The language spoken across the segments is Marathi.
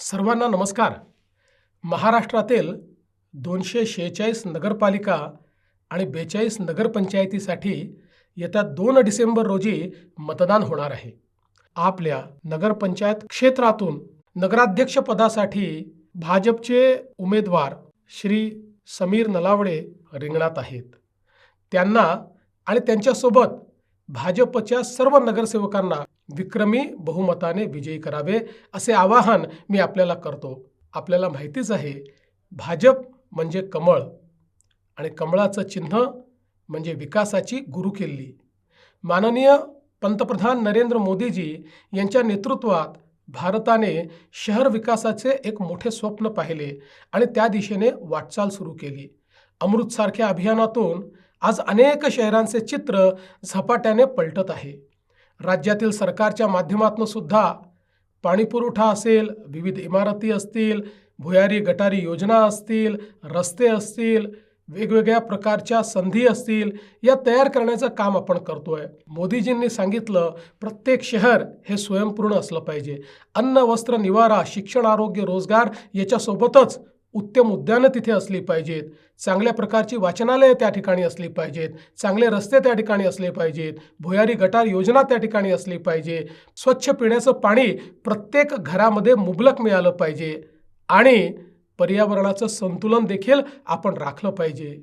सर्वांना नमस्कार. महाराष्ट्रातील 246 नगरपालिका आणि 42 नगरपंचायतीसाठी येत्या 2 डिसेंबर रोजी मतदान होणार आहे. आपल्या नगरपंचायत क्षेत्रातून नगराध्यक्ष पदासाठी भाजपचे उमेदवार श्री समीर नलावडे रिंगणात आहेत. त्यांना आणि त्यांच्यासोबत भाजपच्या सर्व नगरसेवकांना विक्रमी बहुमताने विजयी करावे असे आवाहन मी आपल्याला करतो. आपल्याला माहितीच आहे, भाजप म्हणजे कमळ आणि कमळाचं चिन्ह म्हणजे विकासाची गुरुकिल्ली. माननीय पंतप्रधान नरेंद्र मोदीजी यांच्या नेतृत्वात भारताने शहर विकासाचे एक मोठे स्वप्न पाहिले आणि त्या दिशेने वाटचाल सुरू केली. अमृतसारख्या अभियानातून आज अनेक शहरांचे चित्र झपाट्याने पलटत आहे. राज्यातील सरकारच्या माध्यमातून सुद्धा पाणीपुरवठा असेल, विविध इमारती असतील, भुयारी गटारी योजना असतील, रस्ते असतील, वेगवेगळ्या प्रकारच्या संधी असतील, या तयार करण्याचं काम आपण करतोय. मोदीजींनी सांगितलं, प्रत्येक शहर हे स्वयंपूर्ण असलं पाहिजे. अन्न, वस्त्र, निवारा, शिक्षण, आरोग्य, रोजगार याच्यासोबतच उत्तम उद्यानं तिथे असली पाहिजेत. चांगल्या प्रकारची वाचनालयं त्या ठिकाणी असली पाहिजेत. चांगले रस्ते त्या ठिकाणी असले पाहिजेत. भुयारी गटार योजना त्या ठिकाणी असली पाहिजे. स्वच्छ पिण्याचं पाणी प्रत्येक घरामध्ये मुबलक मिळालं पाहिजे आणि पर्यावरणाचं संतुलन देखील आपण राखलं पाहिजे.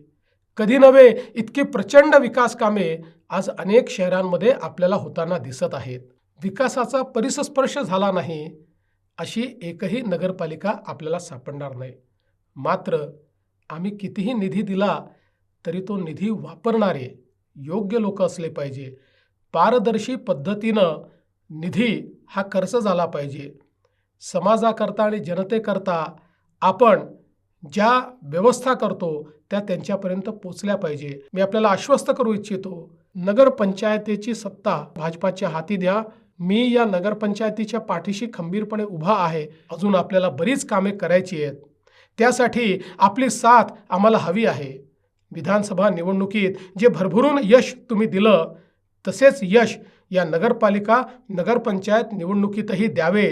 कधी नव्हे इतकी प्रचंड विकास कामे आज अनेक शहरांमध्ये आपल्याला होताना दिसत आहेत. विकासाचा परिसस्पर्श झाला नाही अशी एकही नगरपालिका आपल्याला सापडणार नाही. मात्र आम्ही कितीही निधी दिला तरी तो निधी वापरणारे योग्य लोक असले पाहिजे. पारदर्शी पद्धतीनं निधी हा खर्च झाला पाहिजे. समाजाकरता आणि जनतेकरता आपण ज्या व्यवस्था करतो त्या त्यांच्यापर्यंत पोचल्या पाहिजे. मी आपल्याला आश्वस्त करू इच्छितो, नगरपंचायतीची सत्ता भाजपाच्या हाती द्या. मी या नगरपंचायतीच्या पाठीशी खंबीरपणे उभा आहे. अजून आपल्याला बरीच कामे करायची आहेत. त्यासाठी आपली साथ आम्हाला हवी आहे. विधानसभा निवडणुकीत जे भरभरून यश तुम्ही दिलं, तसेच यश या नगरपालिका नगरपंचायत निवडणुकीतही द्यावे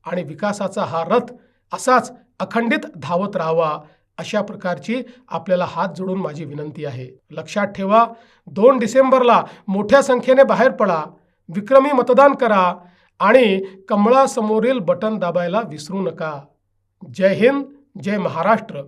आणि विकासाचा हा रथ असाच अखंडित धावत राहावा, अशा प्रकारची आपल्याला हात जोडून माझी विनंती आहे. लक्षात ठेवा, 2 डिसेंबरला मोठ्या संख्येने बाहेर पडा, विक्रमी मतदान करा आणि कमळासमोरील बटन दाबायला विसरू नका. जय हिंद, जय महाराष्ट्र.